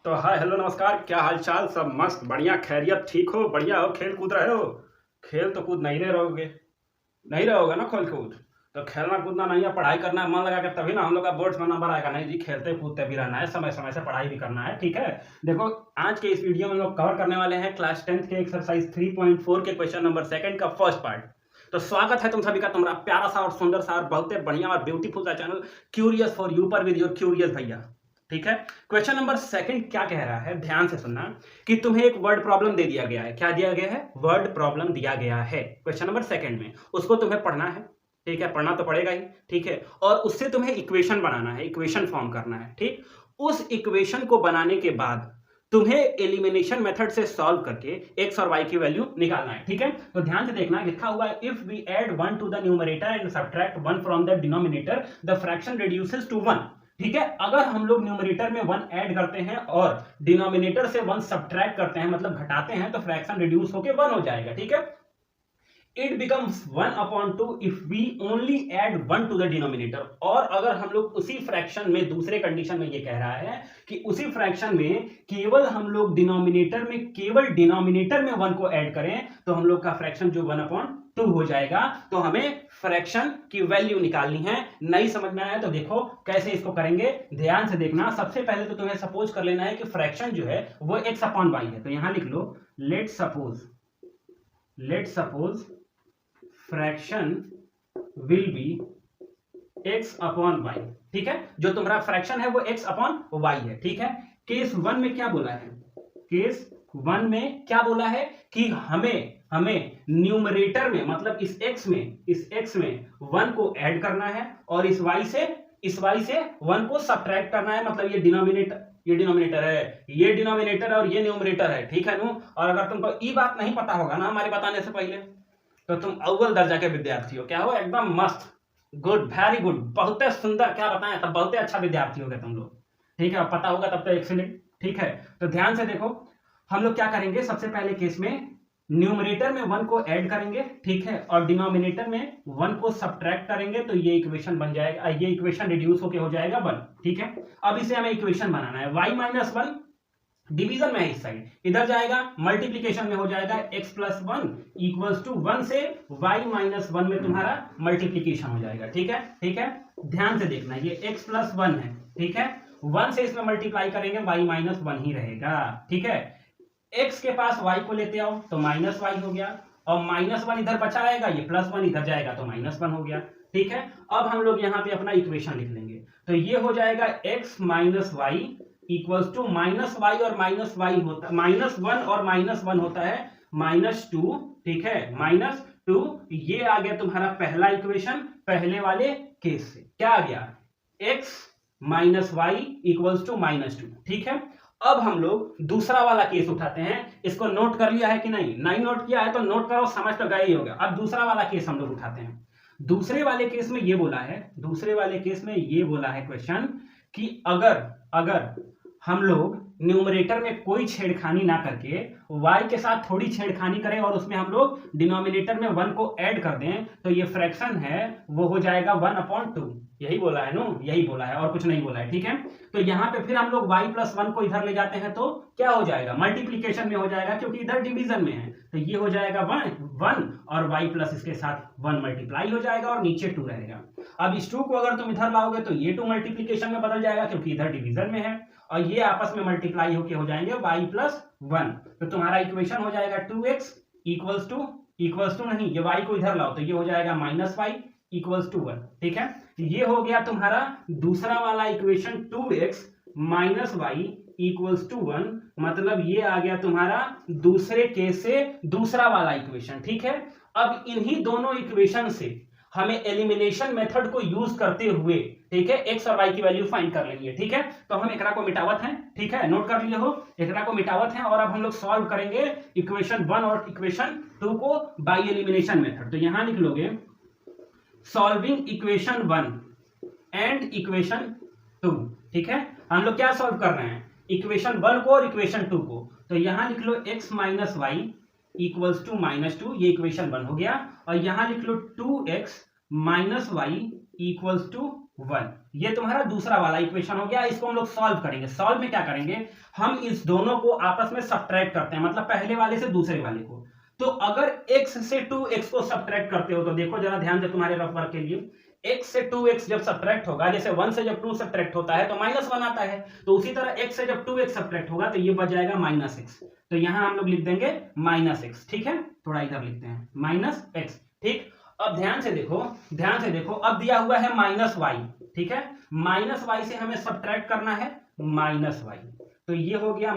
तो hi hello नमस्कार, क्या हाल चाल? सब मस्त बढ़िया खैरियत, ठीक हो? बढ़िया हो? खेल कूद रहे हो? खेल तो कूद नहीं रहोगे, नहीं रहोगे ना खेल कूद। तो खेलना कूदना नहीं है, पढ़ाई करना है मन लगा के, तभी ना हम लोग का बोर्ड्स में नंबर आएगा। नहीं जी, खेलते कूदते भी रहना है, समय समय से पढ़ाई भी करना है, ठीक है। देखो, आज के इस वीडियो में हम लोग कवर करने वाले हैं क्लास 10th के एक्सरसाइज 3.4 के क्वेश्चन नंबर 2 का फर्स्ट पार्ट। तो स्वागत है तुम सभी का तुम्हारा प्यारा सा और सुंदर सा और बहुत बढ़िया और ब्यूटीफुल सा चैनल क्यूरियस फॉर यू पर विद योर क्यूरियस भैया। ठीक है। क्वेश्चन नंबर 2 क्या कह रहा है, ध्यान से सुनना कि तुम्हें एक वर्ड प्रॉब्लम दे दिया गया है। क्या दिया गया है? वर्ड प्रॉब्लम दिया गया है क्वेश्चन नंबर 2 में। उसको तुम्हें पढ़ना है, ठीक है, पढ़ना तो पड़ेगा ही, ठीक है। और उससे तुम्हें इक्वेशन बनाना है, इक्वेशन फॉर्म करना है, ठीक। उस इक्वेशन को बनाने के बाद तुम्हें एलिमिनेशन मेथड से सॉल्व करके एक्स और वाई की वैल्यू निकालना है, ठीक है। तो ध्यान से देखना, लिखा हुआ है if we add 1 to the numerator and subtract 1 from the denominator the fraction reduces to 1। ठीक है, अगर हम लोग न्यूमरेटर में 1 ऐड करते हैं और डिनोमिनेटर से 1 सब्ट्रैक्ट करते हैं, मतलब घटाते हैं, तो फ्रैक्शन रिड्यूस होकर 1 हो जाएगा, ठीक है। It becomes 1/2 if we only add 1 to the denominator. और अगर हम लोग उसी फ्रैक्शन में, दूसरे कंडीशन में ये कह रहा है कि उसी फ्रैक्शन में केवल हम लोग डिनोमिनेटर में, केवल डिनोमिनेटर में 1 को ऐड करें, तो हम लोग का फ्रैक्शन जो 1/2 हो जाएगा। तो हमें फ्रैक्शन की वैल्यू निकालनी है। नहीं समझ में आया तो देखो कैसे इसको करेंगे, ध्यान से देखना। सबसे पहले तो तुम्हें सपोज कर लेना है कि फ्रैक्शन जो है वो x/y है। तो यहां लिख लो let suppose fraction will be x/y, ठीक है। जो तुम्हारा फ्रैक्शन है वो x/y है, ठीक है। केस 1 में क्या बोला है? केस 1 में क्या बोला है कि हमें न्यूमरेटर में, मतलब इस x में 1 को ऐड करना है और इस y से 1 को सब्ट्रैक्ट करना है। मतलब ये डिनोमिनेटर है, ये डिनोमिनेटर और ये न्यूमरेटर है, ठीक है नु। और अगर तुमको ये बात नहीं पता होगा ना हमारे बताने से पहले, तो तुम अव्वल दर्जा के विद्यार्थी हो। क्या हो? एकदम मस्त, गुड, वेरी गुड, बहुत सुंदर। क्या बताएं, तब बहुत अच्छा विद्यार्थी हो गए तुम लोग, ठीक है। पता होगा तब तो एक्सीलेंट, ठीक है। तो ध्यान से देखो, हम लोग क्या करेंगे, सबसे पहले केस में न्यूमरेटर में 1 को ऐड करेंगे, ठीक है, और डिनोमिनेटर में 1 को सब्ट्रैक्ट करेंगे, तो ये इक्वेशन बन जाएगा, ये इक्वेशन रिड्यूस होके हो जाएगा 1, ठीक है। अब इसे हमें इक्वेशन बनाना है। y-1 डिवीजन में है, इस साइड इधर जाएगा, मल्टीप्लीकेशन में हो जाएगा x+1 इक्वल्स टू 1 से y-1 में तुम्हारा मल्टीप्लीकेशन हो जाएगा, ठीक है, ठीक है। ध्यान से देखना, ये x+1 है, ठीक है। 1 से इसमें मल्टीप्लाई करेंगे, y-1 ही रहेगा, ठीक है। x के पास y को लेते आओ तो -y हो गया, और -1 इधर बचा रहेगा, ये +1 इधर जाएगा तो -1 हो गया, ठीक है। अब हम लोग यहाँ पे अपना इक्वेशन लिख लेंगे। तो ये हो जाएगा x - y equals to -y और -y होता है, -1 और -1 होता है -2, ठीक है, -2। ये आ गया तुम्हारा पहला इक्वेशन, पहले वाले केस से क्या आ गया, x - y इक्वल्स टू -2, ठीक है। अब हम लोग दूसरा वाला केस उठाते हैं। इसको नोट कर लिया है कि नहीं? नहीं नोट किया है तो नोट करो, समझ तो गए ही होगा। अब दूसरा वाला केस हम लोग उठाते हैं। दूसरे वाले केस में ये बोला है, क्वेश्चन कि अगर हम लोग न्यूमरेटर में कोई छेड़खानी ना करके y के साथ थोड़ी छेड़खानी करें और उसमें हम लोग डिनोमिनेटर में 1 को ऐड कर दें, तो ये फ्रैक्शन है वो हो जाएगा 1/2। यही बोला है नो, यही बोला है, और कुछ नहीं बोला है, ठीक है। तो यहाँ पे फिर हम लोग y+1 को इधर ले जाते हैं तो क्या हो जाएगा, मल्टीप्लीकेशन में हो जाएगा, क्योंकि इधर डिवीजन में है। तो ये हो जाएगा 1 और y प्लस इसके साथ 1 मल्टीप्लाई हो जाएगा और नीचे 2 रहेगा। अब इस 2 को अगर तुम इधर लाओगे तो ये 2 मल्टीप्लीकेशन में बदल जाएगा, क्योंकि इधर डिवीजन में है, और ये आपस में मल्टीप्लाई होके हो जाएंगे y+1। तो तुम्हारा इक्वेशन हो जाएगा 2x इक्वल्स टू नहीं, ये y को इधर लाओ तो ये हो जाएगा -y इक्वल्स टू 1, ठीक है। ये हो गया तुम्हारा दूसरा वाला equation, 2x - y equals to 1। मतलब ये आ गया तुम्हारा दूसरे केस से दूसरा वाला इक्वेशन, ठीक है। अब इन्हीं दोनों इक्वेशन से हमें एलिमिनेशन मेथड को यूज करते हुए, ठीक है, एक्स और वाई की वैल्यू फाइंड कर लेंगे, ठीक है। तो हम एकरा को मिटावत हैं, ठीक है, नोट कर लिए हो, एकरा को मिटावत हैं। और अब हम लोग सॉल्व करेंगे इक्वेशन 1 और इक्वेशन 2 को बाय एलिमिनेशन मेथड। तो यहां लिख लोगे सॉल्विंग इक्वेशन 1 एंड इक्वेशन 2, ठीक है। हम लोग क्या सॉल्व कर रहे हैं, इक्वेशन 1 को और इक्वेशन 2 को। तो यहां लिख लो x - y इक्वल्स टू -2, ये इक्वेशन 1 हो गया। और यहां लिख लो 2x - y इक्वल्स टू 1। ये तुम्हारा दूसरा वाला इक्वेशन हो गया। इसको हम लोग सॉल्व करेंगे। सॉल्व में क्या करेंगे, हम इस दोनों को आपस में सब्ट्रैक्ट करते हैं, मतलब पहले वाले से दूसरे वाले को। तो अगर x से 2x को सब्ट्रैक्ट करते हो तो देखो जरा ध्यान से तुम्हारे रफ वर्क के लिए, x से 2x जब सब्ट्रैक्ट होगा, जैसे 1 से जब 2 सब्ट्रैक्ट होता है तो -1 आता है, तो उसी तरह x से जब 2x सब्ट्रैक्ट होगा तो ये बच जाएगा -x। तो यहां हम लोग लिख देंगे -x, ठीक है। थोड़ा इधर लिखते हैं -x, ठीक। अब ध्यान से देखो, अब दिया हुआ है -y, ठीक है। -y से हमें सब्ट्रैक्ट करना है -y, तो ये हो गया -y,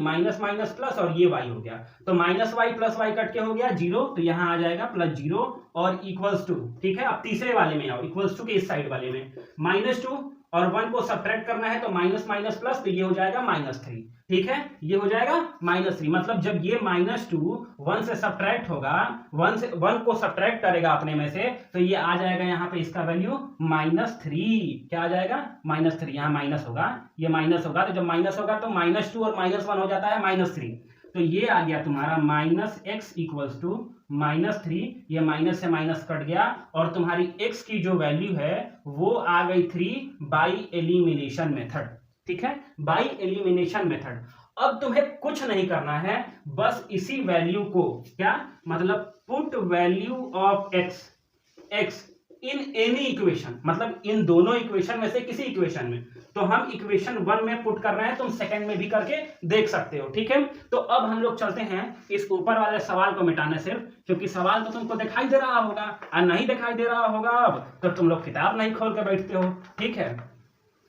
माइनस माइनस प्लस, और ये y हो गया, तो -y प्लस y कट के हो गया 0, तो यहां आ जाएगा +0 और इक्वल्स टू, ठीक है। अब तीसरे वाले में आओ, इक्वल्स टू के इस साइड वाले में -2 और 1 को सब्ट्रैक्ट करना है तो माइनस माइनस प्लस, तो ये हो जाएगा -3, ठीक है। ये हो जाएगा -3, मतलब जब ये -2 1 से सब्ट्रैक्ट होगा, 1 को सब्ट्रैक्ट करेगा अपने में से, तो ये आ जाएगा यहाँ पे इसका वैल्यू -3। क्या आ जाएगा, -3, यहाँ माइनस होगा, ये माइनस होगा, तो जब माइनस होगा तो -2 और -1 हो जाता है -3, तो ये आ गया तुम्हारा -x इक्वल्स टू -3। ये माइनस से माइनस कट गया और तुम्हारी x की जो वैल्यू है वो आ गई 3 बाई एलिमिनेशन मेथड, ठीक है, बाई एलिमिनेशन मेथड। अब तुम्हें कुछ नहीं करना है, बस इसी वैल्यू को, क्या मतलब, put value of x in any equation, मतलब इन दोनों इक्वेशन में से किसी इक्वेशन में। तो हम इक्वेशन 1 में पुट कर रहे हैं, तुम सेकंड में भी करके देख सकते हो, ठीक है। तो अब हम लोग चलते हैं इस ऊपर वाले सवाल को मिटाने, सिर्फ क्योंकि सवाल तो तुमको दिखाई दे रहा होगा, और नहीं दिखाई दे रहा होगा अब तो तुम लोग किताब नहीं खोल के बैठते हो, ठीक है,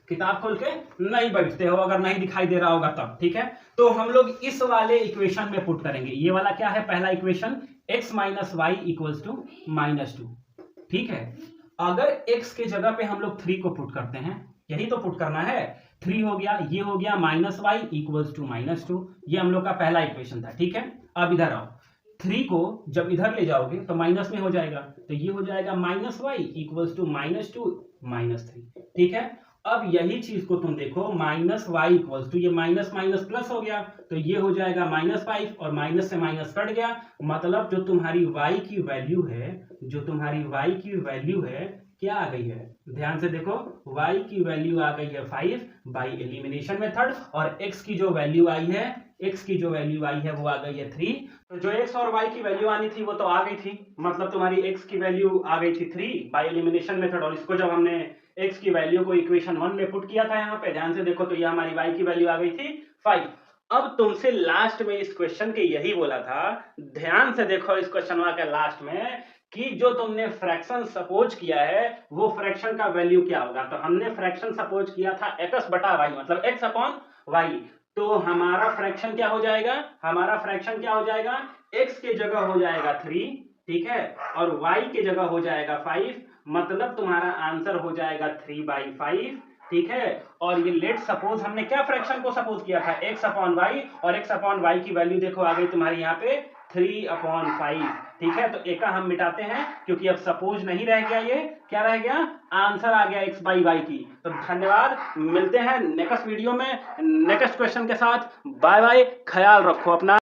किताब खोल के नहीं बैठते हो अगर नहीं दिखाई दे रहा होगा तब, ठीक है। तो हम लोग इस वाले इक्वेशन में पुट करेंगे। ये वाला क्या है, पहला equation, x minus y equals to -2, ठीक है। अगर x के जगह पे हम लोग 3 को पुट करते हैं, यही तो पुट करना है, 3 हो गया, ये हो गया -y इक्वल्स टू -2, ये हम लोग का पहला इक्वेशन था, ठीक है। अब इधर आओ, 3 को जब इधर ले जाओगे तो माइनस में हो जाएगा, तो ये हो जाएगा -y इक्वल्स टू -2 -3, ठीक है। अब यही चीज को तुम देखो, -y इक्वल्स टू, ये माइनस माइनस प्लस हो गया, तो ये हो जाएगा -5 और माइनस से माइनस कट गया, मतलब जो तुम्हारी y की वैल्यू है, क्या आ गई है, ध्यान से देखो, y की वैल्यू आ गई है 5 बाई एलिमिनेशन मेथड, और x की जो वैल्यू आई है वो आ गई है 3। तो जो x और y की वैल्यू आनी थी वो तो आ गई थी, मतलब तुम्हारी x की वैल्यू आ गई थी 3 बाई एलिमिनेशन मेथड, और इसको जब हमने x की वैल्यू को इक्वेशन 1 में पुट किया था, यहाँ पे ध्यान से देखो, तो ये हमारी y की वैल्यू आ गई थी 5। अब तुमसे लास्ट में इस क्वेश्चन के यही बोला था, ध्यान से देखो इस क्वेश्चन के लास्ट में, कि जो तुमने फ्रैक्शन सपोज किया है वो फ्रैक्शन का वैल्यू क्या होगा। तो हमने फ्रैक्शन सपोज किया था x बटा वाई, मतलब x अपॉन वाई, तो हमारा फ्रैक्शन क्या हो जाएगा, x के जगह हो जाएगा 3, ठीक है, और y के जगह हो जाएगा 5, मतलब तुम्हारा आंसर हो जाएगा 3/5, ठीक है। और ये लेट सपोज हमने क्या फ्रैक्शन को सपोज किया था, x अपॉन वाई, और x अपॉन वाई की वैल्यू देखो आ गई तुम्हारी यहाँ पे 3/5, ठीक है। तो एक हम मिटाते हैं क्योंकि अब सपोज नहीं रह गया, ये क्या रह गया, आंसर आ गया x/y की। तो धन्यवाद, मिलते हैं नेक्स्ट वीडियो में नेक्स्ट क्वेश्चन के साथ। बाय बाय, ख्याल रखो अपना।